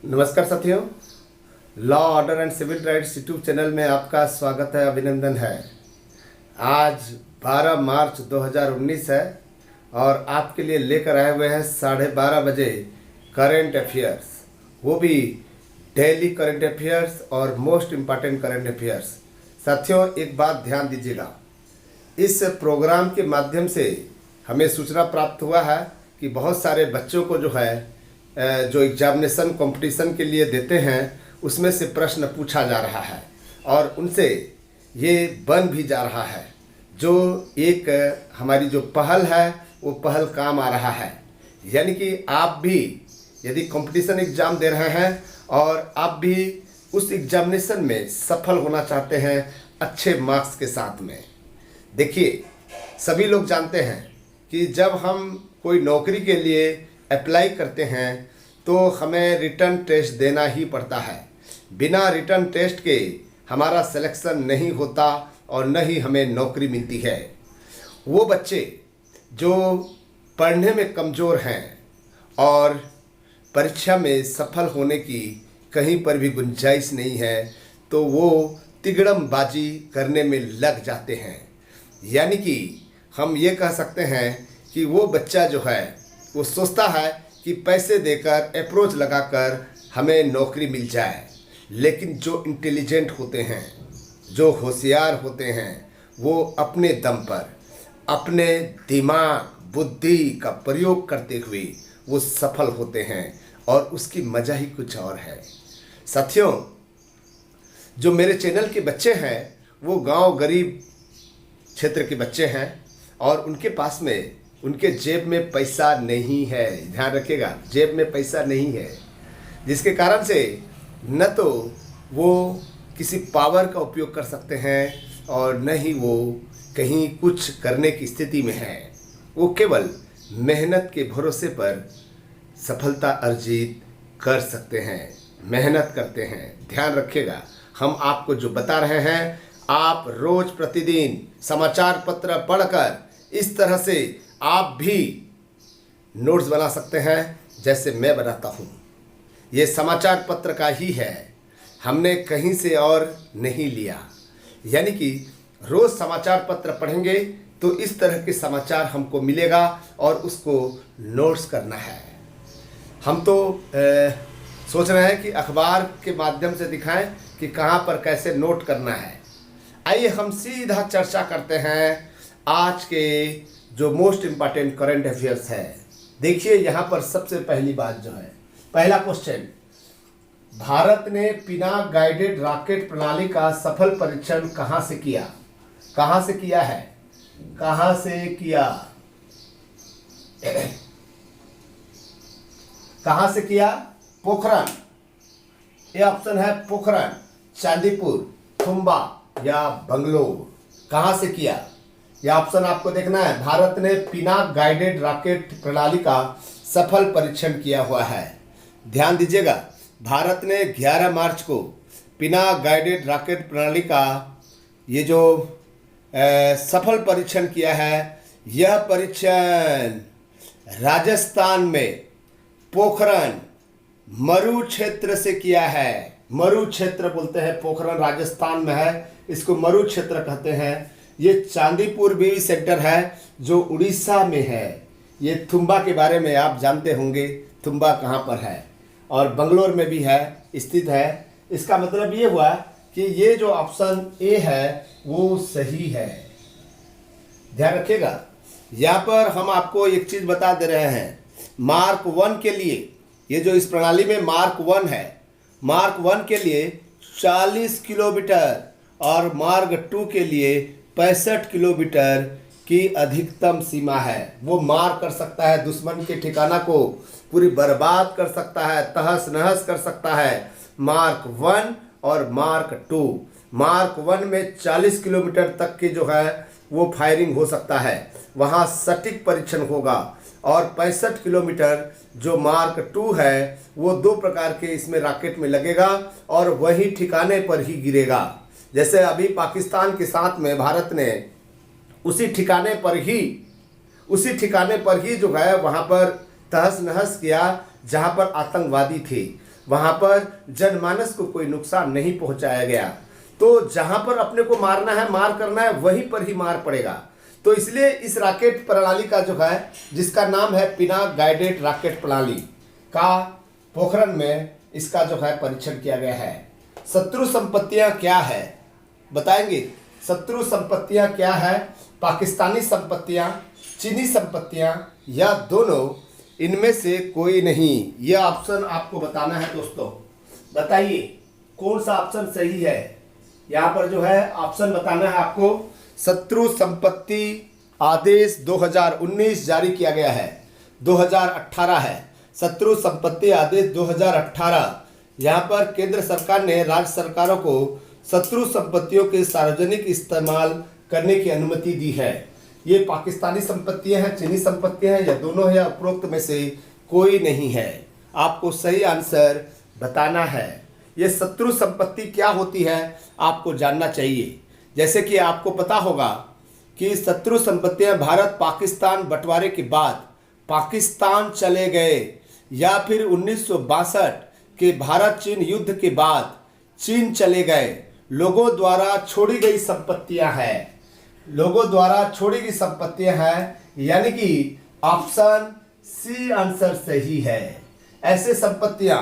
नमस्कार साथियों, law order and civil rights YouTube channel में आपका स्वागत है, अभिनंदन है। आज 12 मार्च 2019 है और आपके लिए लेकर आए हुए हैं 12:30 बजे करेंट अफेयर्स, वो भी डेली करेंट अफेयर्स और मोस्ट इम्पॉर्टेंट करेंट अफेयर्स। साथियों, एक बात ध्यान दीजिएगा, इस प्रोग्राम के माध्यम से हमें सूचना प्राप्त हुआ है कि बहुत सारे बच्चों को जो एग्जामिनेशन कंपटीशन के लिए देते हैं उसमें से प्रश्न पूछा जा रहा है और उनसे ये बन भी जा रहा है। जो एक हमारी जो पहल है वो पहल काम आ रहा है। यानी कि आप भी यदि कंपटीशन एग्ज़ाम दे रहे हैं और आप भी उस एग्जामिनेशन में सफल होना चाहते हैं अच्छे मार्क्स के साथ में, देखिए, सभी लोग जानते हैं कि जब हम कोई नौकरी के लिए अप्लाई करते हैं तो हमें रिटन टेस्ट देना ही पड़ता है। बिना रिटन टेस्ट के हमारा सिलेक्शन नहीं होता और न ही हमें नौकरी मिलती है। वो बच्चे जो पढ़ने में कमज़ोर हैं और परीक्षा में सफल होने की कहीं पर भी गुंजाइश नहीं है, तो वो तिगड़मबाजी करने में लग जाते हैं। यानी कि हम ये कह सकते हैं कि वो बच्चा जो है वो सोचता है कि पैसे देकर अप्रोच लगाकर हमें नौकरी मिल जाए, लेकिन जो इंटेलिजेंट होते हैं, जो होशियार होते हैं, वो अपने दम पर अपने दिमाग बुद्धि का प्रयोग करते हुए वो सफल होते हैं और उसकी मज़ा ही कुछ और है। साथियों, जो मेरे चैनल के बच्चे हैं वो गांव गरीब क्षेत्र के बच्चे हैं और उनके पास में उनके जेब में पैसा नहीं है। ध्यान रखिएगा, जेब में पैसा नहीं है, जिसके कारण से न तो वो किसी पावर का उपयोग कर सकते हैं और न ही वो कहीं कुछ करने की स्थिति में है। वो केवल मेहनत के भरोसे पर सफलता अर्जित कर सकते हैं, मेहनत करते हैं। ध्यान रखिएगा, हम आपको जो बता रहे हैं, आप रोज प्रतिदिन समाचार पत्र पढ़कर इस तरह से आप भी नोट्स बना सकते हैं जैसे मैं बनाता हूँ। ये समाचार पत्र का ही है, हमने कहीं से और नहीं लिया। यानी कि रोज़ समाचार पत्र पढ़ेंगे तो इस तरह के समाचार हमको मिलेगा और उसको नोट्स करना है। हम तो सोच रहे हैं कि अखबार के माध्यम से दिखाएं कि कहाँ पर कैसे नोट करना है। आइए हम सीधा चर्चा करते हैं आज के जो मोस्ट इम्पॉर्टेंट करंट अफेयर्स है। देखिए, यहाँ पर सबसे पहली बात जो है, पहला क्वेश्चन, भारत ने पिनाक गाइडेड रॉकेट प्रणाली का सफल परीक्षण कहाँ से किया? कहाँ से किया है? कहाँ से किया? कहाँ से किया? पोखरण। ये ऑप्शन है पोखरण, चांदीपुर, थुम्बा या बंगलोर। कहाँ से किया? यह ऑप्शन आपको देखना है। भारत ने पिनाक गाइडेड रॉकेट प्रणाली का सफल परीक्षण किया हुआ है। ध्यान दीजिएगा, भारत ने 11 मार्च को पिनाक गाइडेड रॉकेट प्रणाली का ये जो सफल परीक्षण किया है, यह परीक्षण राजस्थान में पोखरण मरु क्षेत्र से किया है। मरु क्षेत्र बोलते हैं, पोखरण राजस्थान में है, इसको मरु क्षेत्र कहते हैं। ये चांदीपुर बीवी सेक्टर है जो उड़ीसा में है। ये थुम्बा के बारे में आप जानते होंगे, थुम्बा कहाँ पर है, और बंगलोर में भी है, स्थित है। इसका मतलब ये हुआ कि ये जो ऑप्शन ए है वो सही है। ध्यान रखिएगा, यहाँ पर हम आपको एक चीज़ बता दे रहे हैं। मार्क 1 के लिए, ये जो इस प्रणाली में मार्क 1 है, मार्क 1 के लिए 40 किलोमीटर और मार्क 2 के लिए 65 किलोमीटर की अधिकतम सीमा है। वो मार कर सकता है, दुश्मन के ठिकाना को पूरी बर्बाद कर सकता है, तहस नहस कर सकता है। मार्क 1 और मार्क 2। मार्क 1 में 40 किलोमीटर तक की जो है वो फायरिंग हो सकता है, वहाँ सटीक परीक्षण होगा। और 65 किलोमीटर जो मार्क 2 है वो 2 प्रकार के इसमें रॉकेट में लगेगा और वही ठिकाने पर ही गिरेगा। जैसे अभी पाकिस्तान के साथ में भारत ने उसी ठिकाने पर ही जो है वहाँ पर तहस नहस किया जहाँ पर आतंकवादी थे। वहां पर जनमानस को कोई नुकसान नहीं पहुंचाया गया। तो जहां पर अपने को मारना है, मार करना है, वहीं पर ही मार पड़ेगा। तो इसलिए इस रॉकेट प्रणाली का जो है, जिसका नाम है पिनाक गाइडेड रॉकेट प्रणाली का, पोखरण में इसका जो है परीक्षण किया गया है। शत्रु संपत्तियां क्या है बताएंगे? शत्रु संपत्तियां क्या है? पाकिस्तानी संपत्तियां, चीनी संपत्तियां, या दोनों, इनमें से कोई नहीं। यह ऑप्शन आपको बताना है दोस्तों। बताइए कौन सा ऑप्शन सही है। यहाँ पर जो है ऑप्शन बताना है आपको। शत्रु संपत्ति आदेश 2019 जारी किया गया है, 2018 है। शत्रु संपत्ति आदेश 2018। यहाँ पर केंद्र सरकार ने राज्य सरकारों को शत्रु संपत्तियों के सार्वजनिक इस्तेमाल करने की अनुमति दी है। ये पाकिस्तानी संपत्तियां हैं, चीनी संपत्तियां हैं, या दोनों है, या उपरोक्त में से कोई नहीं है। आपको सही आंसर बताना है। ये शत्रु संपत्ति क्या होती है आपको जानना चाहिए। जैसे कि आपको पता होगा कि शत्रु संपत्तियां भारत पाकिस्तान बंटवारे के बाद पाकिस्तान चले गए, या फिर 1962 के भारत चीन युद्ध के बाद चीन चले गए, लोगों द्वारा छोड़ी गई संपत्तियां हैं। लोगों द्वारा छोड़ी गई संपत्तियां हैं, यानी कि ऑप्शन सी आंसर सही है। ऐसे संपत्तियां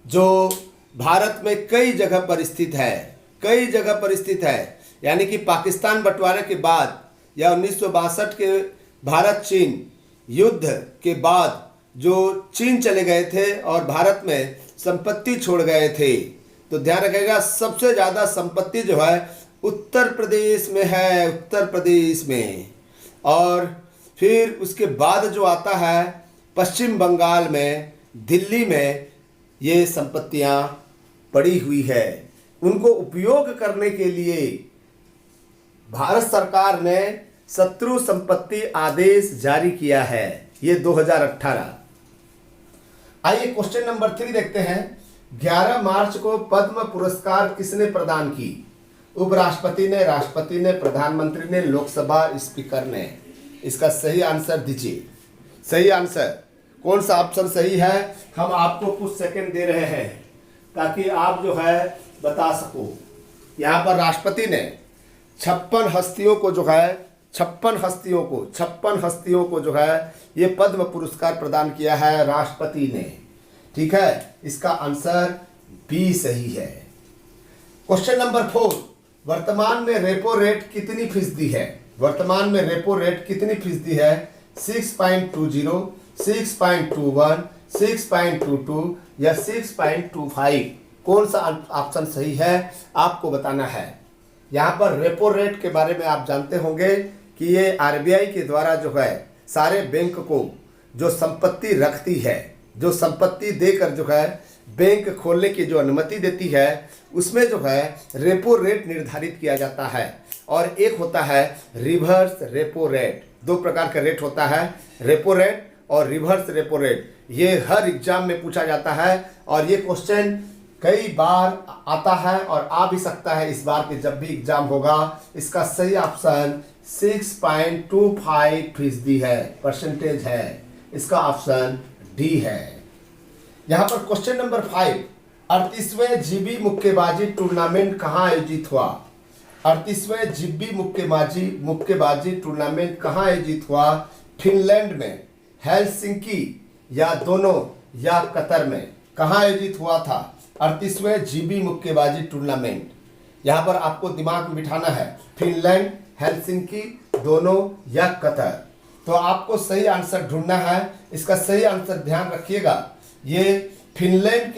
जो भारत में कई जगह पर स्थित है, कई जगह पर स्थित है, यानी कि पाकिस्तान बंटवारे के बाद या 1962 के भारत चीन युद्ध के बाद जो चीन चले गए थे और भारत में संपत्ति छोड़ गए थे। तो ध्यान रखिएगा, सबसे ज़्यादा संपत्ति जो है उत्तर प्रदेश में है, उत्तर प्रदेश में। और फिर उसके बाद जो आता है पश्चिम बंगाल में, दिल्ली में ये संपत्तियां पड़ी हुई है। उनको उपयोग करने के लिए भारत सरकार ने शत्रु संपत्ति आदेश जारी किया है, ये 2018। आइए क्वेश्चन नंबर 3 देखते हैं। 11 मार्च को पद्म पुरस्कार किसने प्रदान की? उपराष्ट्रपति ने, राष्ट्रपति ने, प्रधानमंत्री ने, लोकसभा स्पीकर ने। इसका सही आंसर दीजिए। सही आंसर कौन सा ऑप्शन सही है? हम आपको कुछ सेकंड दे रहे हैं ताकि आप जो है बता सको। यहाँ पर राष्ट्रपति ने 56 हस्तियों को जो है 56 हस्तियों को जो है ये पद्म पुरस्कार प्रदान किया है राष्ट्रपति ने। ठीक है, इसका आंसर बी सही है। क्वेश्चन नंबर 4, वर्तमान में रेपो रेट कितनी फीसदी है? वर्तमान में रेपो रेट कितनी फीसदी है? 6.20, 6.21, 6.22 या 6.25? कौन सा ऑप्शन सही है आपको बताना है। यहाँ पर रेपो रेट के बारे में आप जानते होंगे कि ये आरबीआई के द्वारा जो है सारे बैंक को जो संपत्ति रखती है, जो संपत्ति देकर जो है बैंक खोलने की जो अनुमति देती है, उसमें जो है रेपो रेट निर्धारित किया जाता है। और एक होता है रिवर्स रेपो रेट। 2 प्रकार का रेट होता है, रेपो रेट और रिवर्स रेपो रेट। ये हर एग्जाम में पूछा जाता है और ये क्वेश्चन कई बार आता है और आ भी सकता है इस बार के जब भी एग्जाम होगा। इसका सही ऑप्शन 6.25% है, परसेंटेज है। इसका ऑप्शन डी है। यहाँ पर क्वेश्चन नंबर 5, 38वें जीबी मुक्केबाजी टूर्नामेंट कहाँ आयोजित हुआ? 38वें जीबी मुक्केबाजी टूर्नामेंट कहाँ आयोजित हुआ? फिनलैंड में, हेलसिंकी, या दोनों, या कतर में? कहाँ आयोजित हुआ था 38वें जीबी मुक्केबाजी टूर्नामेंट? यहाँ पर आपको दिमाग में बिठाना है, फिनलैंड, हेलसिंकी, दोनों या कतर। तो आपको सही आंसर ढूंढना है। इसका सही आंसर ध्यान रखिएगा, ये फिनलैंड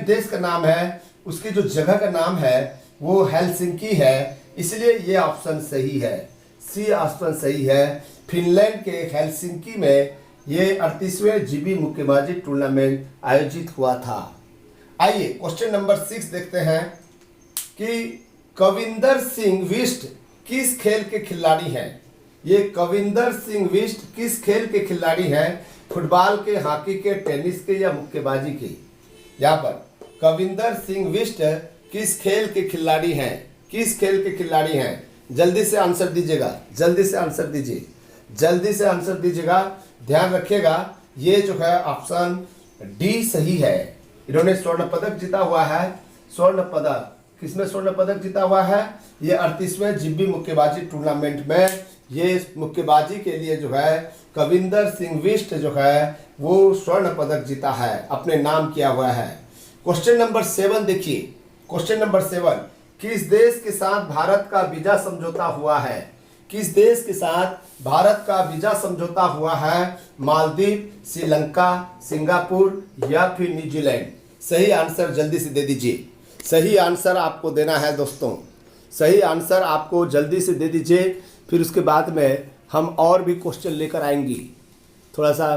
देश का नाम है, उसकी जो जगह का नाम है वो हेलसिंकी है, इसलिए ये ऑप्शन सही है, सी ऑप्शन सही है। फिनलैंड के हेलसिंकी में ये 38वें जीबी मुक्केबाजी टूर्नामेंट आयोजित हुआ था। आइए क्वेश्चन नंबर 6 देखते हैं कि कविंदर सिंह बिष्ट किस खेल के खिलाड़ी हैं? ये कविंदर सिंह बिष्ट किस खेल के खिलाड़ी हैं? फुटबॉल के, हॉकी के, टेनिस के, या मुक्केबाजी के? यहाँ पर कविंदर सिंह बिष्ट किस खेल के खिलाड़ी हैं? किस खेल के खिलाड़ी हैं? जल्दी से आंसर दीजिएगा, जल्दी से आंसर दीजिए, जल्दी से आंसर दीजिएगा। ध्यान रखिएगा, ये जो है ऑप्शन डी सही है। इन्होंने स्वर्ण पदक जीता हुआ है। स्वर्ण पदक किसमें स्वर्ण पदक जीता हुआ है? ये 38वें जिब्बी मुक्केबाजी टूर्नामेंट में ये मुक्केबाजी के लिए जो है कविंदर सिंह बिष्ट जो है वो स्वर्ण पदक जीता है, अपने नाम किया हुआ है। क्वेश्चन नंबर 7 देखिए। क्वेश्चन नंबर 7, किस देश के साथ भारत का वीजा समझौता हुआ है? किस देश के साथ भारत का वीजा समझौता हुआ है? मालदीव, श्रीलंका, सिंगापुर या फिर न्यूजीलैंड? सही आंसर जल्दी से दे दीजिए। सही आंसर आपको देना है दोस्तों, सही आंसर आपको जल्दी से दे दीजिए। फिर उसके बाद में हम और भी क्वेश्चन लेकर आएंगे। थोड़ा सा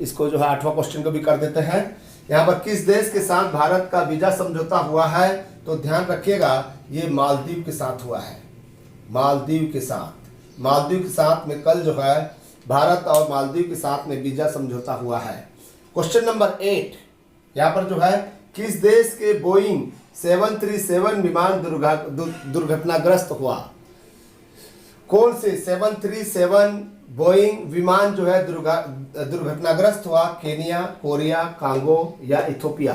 इसको जो है 8वां क्वेश्चन को भी कर देते हैं। यहाँ पर किस देश के साथ भारत का वीजा समझौता हुआ है? तो ध्यान रखिएगा, ये मालदीव के साथ हुआ है। मालदीव के साथ, मालदीव के साथ में कल जो है भारत और मालदीव के साथ में वीजा समझौता हुआ है। क्वेश्चन नंबर 8, यहाँ पर जो है किस देश के बोइंग 737 विमान दुर्घटनाग्रस्त हुआ? कौन से 737 बोइंग विमान जो है दुर्घटनाग्रस्त हुआ? केनिया, कोरिया, कांगो या इथोपिया?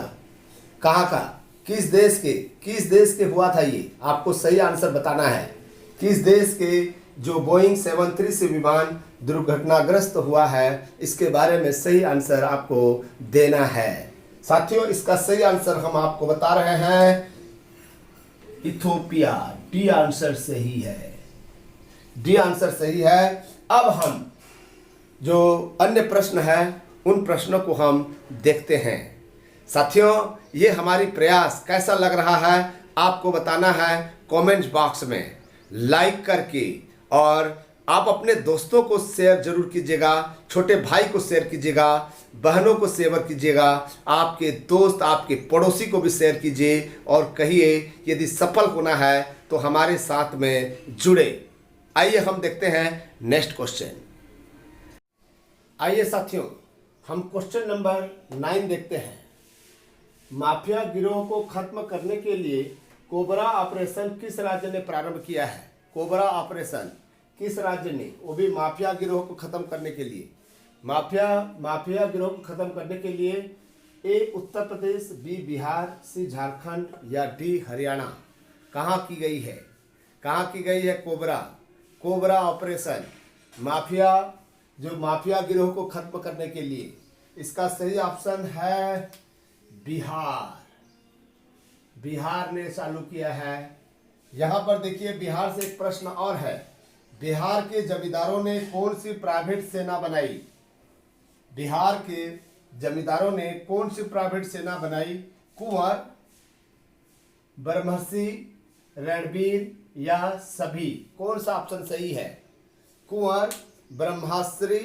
कहाँ का, किस देश के हुआ था? ये आपको सही आंसर बताना है। किस देश के जो बोइंग 737 विमान दुर्घटनाग्रस्त हुआ है, इसके बारे में सही आंसर आपको देना है। साथियों, इसका सही आंसर हम आपको बता रहे हैं, इथोपिया। डी आंसर सही है। डी आंसर सही है। अब हम जो अन्य प्रश्न है उन प्रश्नों को हम देखते हैं। साथियों, ये हमारी प्रयास कैसा लग रहा है आपको बताना है कमेंट्स बॉक्स में लाइक करके, और आप अपने दोस्तों को शेयर जरूर कीजिएगा, छोटे भाई को शेयर कीजिएगा, बहनों को शेयर कीजिएगा, आपके दोस्त आपके पड़ोसी को भी शेयर कीजिए और कहिए यदि सफल होना है तो हमारे साथ में जुड़े। आइए हम देखते हैं नेक्स्ट क्वेश्चन। आइए साथियों, हम क्वेश्चन नंबर 9 देखते हैं। माफिया गिरोह को खत्म करने के लिए कोबरा ऑपरेशन किस राज्य ने प्रारंभ किया है? कोबरा ऑपरेशन किस राज्य ने, वो भी माफिया गिरोह को खत्म करने के लिए? माफिया गिरोह को खत्म करने के लिए ए उत्तर प्रदेश, बी बिहार, सी झारखंड या डी हरियाणा? कहाँ की गई है? कहाँ की गई है कोबरा ऑपरेशन, माफिया गिरोह को खत्म करने के लिए? इसका सही ऑप्शन है बिहार। बिहार ने चालू किया है। यहाँ पर देखिए, बिहार से एक प्रश्न और है। बिहार के जमींदारों ने कौन सी प्राइवेट सेना बनाई? बिहार के जमींदारों ने कौन सी प्राइवेट सेना बनाई? कुंवर, ब्रह्मर्षि, रणबीर या सभी? कौन सा ऑप्शन सही है? कुंवर, ब्रह्मास्त्र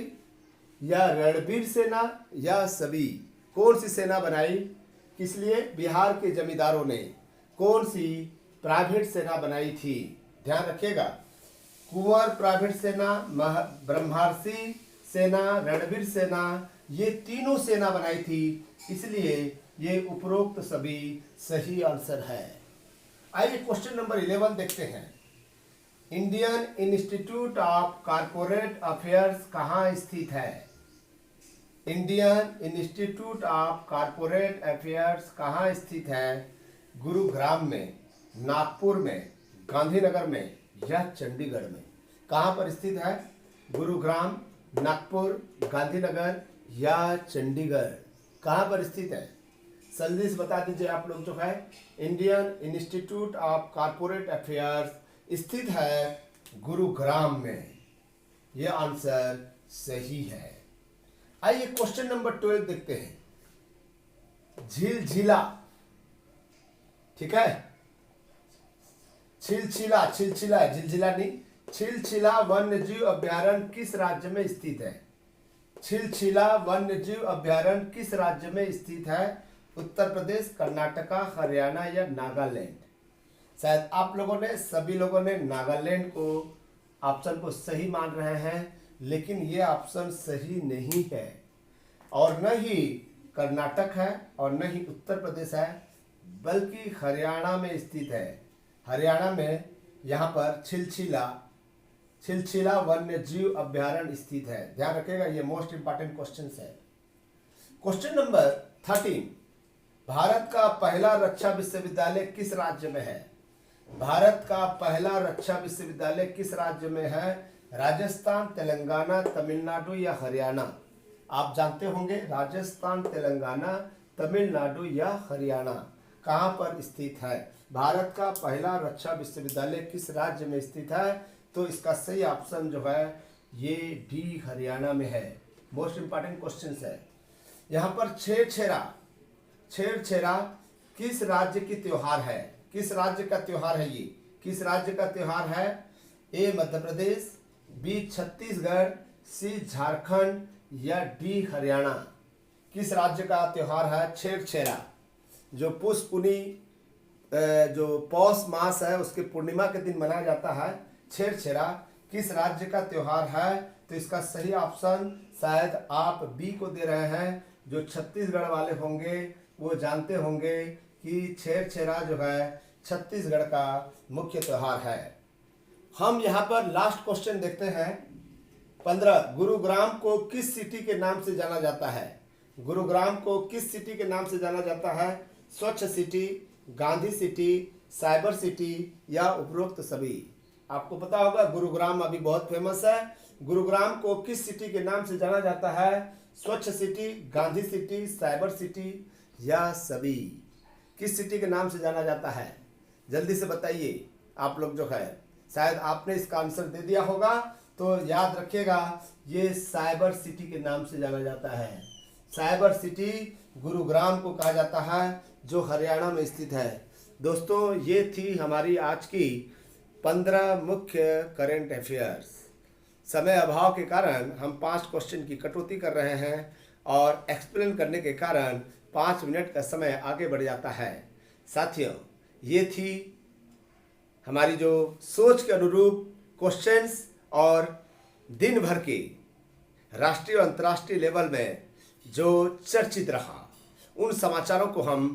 या रणबीर सेना या सभी? कौन सी सेना बनाई? किस लिए? बिहार के जमींदारों ने कौन सी प्राइवेट सेना बनाई थी? ध्यान रखिएगा, कुंवर प्राइवेट सेना, ब्रह्मास्त्र सेना, रणबीर सेना, ये तीनों सेना बनाई थी, इसलिए ये उपरोक्त सभी सही आंसर है। आइए क्वेश्चन नंबर 11 देखते हैं। Indian institute of corporate affairs कहाँ स्थित है? Indian institute of corporate affairs कहाँ स्थित है? गुरुग्राम में, नागपुर में, गांधीनगर में या चंडीगढ़ में? कहाँ पर स्थित है? गुरुग्राम, नागपुर, गांधीनगर या चंडीगढ़? कहाँ पर स्थित है? जल्दी से बता दीजिए आप लोग जो है। Indian institute of corporate affairs स्थित है गुरुग्राम में। यह आंसर सही है। आइए क्वेश्चन नंबर 12 देखते हैं। झिलझिला, ठीक है, छिलछिला झिलझिला नहीं, छिलछिला वन्यजीव अभ्यारण्य किस राज्य में स्थित है? छिलछिला वन्यजीव अभ्यारण्य किस राज्य में स्थित है? उत्तर प्रदेश, कर्नाटका, हरियाणा या नागालैंड? शायद आप लोगों ने, सभी लोगों ने नागालैंड को ऑप्शन को सही मान रहे हैं, लेकिन ये ऑप्शन सही नहीं है, और न ही कर्नाटक है और न ही उत्तर प्रदेश है, बल्कि हरियाणा में स्थित है। हरियाणा में यहाँ पर छिलछिला वन्य जीव अभ्यारण्य स्थित है। ध्यान रखिएगा, ये मोस्ट इंपॉर्टेंट क्वेश्चन है। Question number 13। भारत का पहला रक्षा विश्वविद्यालय किस राज्य में है? भारत का पहला रक्षा विश्वविद्यालय किस राज्य में है? राजस्थान, तेलंगाना, तमिलनाडु या हरियाणा? आप जानते होंगे राजस्थान, तेलंगाना, तमिलनाडु या हरियाणा कहाँ पर स्थित है? भारत का पहला रक्षा विश्वविद्यालय किस राज्य में स्थित है? तो इसका सही ऑप्शन जो है ये डी, हरियाणा में है। मोस्ट इंपॉर्टेंट क्वेश्चन है। यहाँ पर छेड़छेरा किस राज्य की त्योहार है? किस राज्य का त्योहार है ये? किस राज्य का त्योहार है? ए मध्य प्रदेश, बी छत्तीसगढ़, सी झारखंड या डी हरियाणा? किस राज्य का त्योहार है छेड़छेरा? जो जो पौष मास है उसके पूर्णिमा के दिन मनाया जाता है छेड़छेरा, किस राज्य का त्योहार है? तो इसका सही ऑप्शन शायद आप बी को दे रहे हैं। जो छत्तीसगढ़ वाले होंगे वो जानते होंगे कि छेड़छेरा जो है छत्तीसगढ़ का मुख्य त्योहार है। हम यहाँ पर लास्ट क्वेश्चन देखते हैं। 15। गुरुग्राम को किस सिटी के नाम से जाना जाता है? गुरुग्राम को किस सिटी के नाम से जाना जाता है? स्वच्छ city, Gandhi city, cyber city या उपरोक्त सभी? आपको पता होगा गुरुग्राम अभी बहुत फेमस है। गुरुग्राम को किस सिटी के नाम से जाना जाता है? स्वच्छ city, Gandhi city, cyber city या सभी? किस सिटी के नाम से जाना जाता है? जल्दी से बताइए। आप लोग जो है शायद आपने इसका आंसर दे दिया होगा, तो याद रखिएगा ये साइबर सिटी के नाम से जाना जाता है। साइबर सिटी गुरुग्राम को कहा जाता है जो हरियाणा में स्थित है। दोस्तों ये थी हमारी आज की 15 मुख्य करेंट अफेयर्स। समय अभाव के कारण हम 5 क्वेश्चन की कटौती कर रहे हैं और एक्सप्लेन करने के कारण 5 मिनट का समय आगे बढ़ जाता है। साथियों ये थी हमारी जो सोच के अनुरूप क्वेश्चंस और दिन भर के राष्ट्रीय और अंतर्राष्ट्रीय लेवल में जो चर्चित रहा उन समाचारों को हम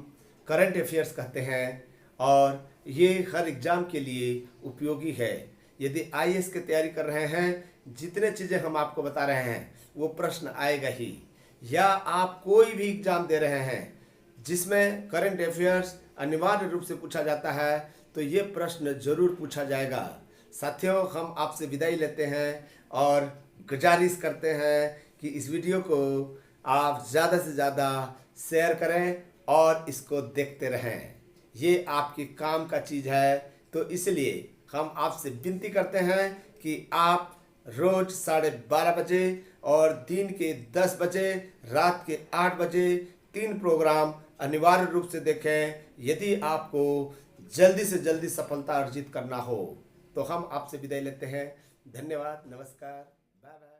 करंट अफेयर्स कहते हैं और ये हर एग्जाम के लिए उपयोगी है। यदि आईएएस की तैयारी कर रहे हैं, जितने चीज़ें हम आपको बता रहे हैं वो प्रश्न आएगा ही, या आप कोई भी एग्जाम दे रहे हैं जिसमें करंट अफेयर्स अनिवार्य रूप से पूछा जाता है तो ये प्रश्न जरूर पूछा जाएगा। साथियों हम आपसे विदाई लेते हैं और गुजारिश करते हैं कि इस वीडियो को आप ज़्यादा से ज़्यादा शेयर करें और इसको देखते रहें। ये आपके काम का चीज़ है, तो इसलिए हम आपसे विनती करते हैं कि आप रोज़ 12:30 बजे और दिन के 10 बजे, रात के 8 बजे 3 प्रोग्राम अनिवार्य रूप से देखें यदि आपको जल्दी से जल्दी सफलता अर्जित करना हो। तो हम आपसे विदाई लेते हैं। धन्यवाद, नमस्कार, बाय बाय।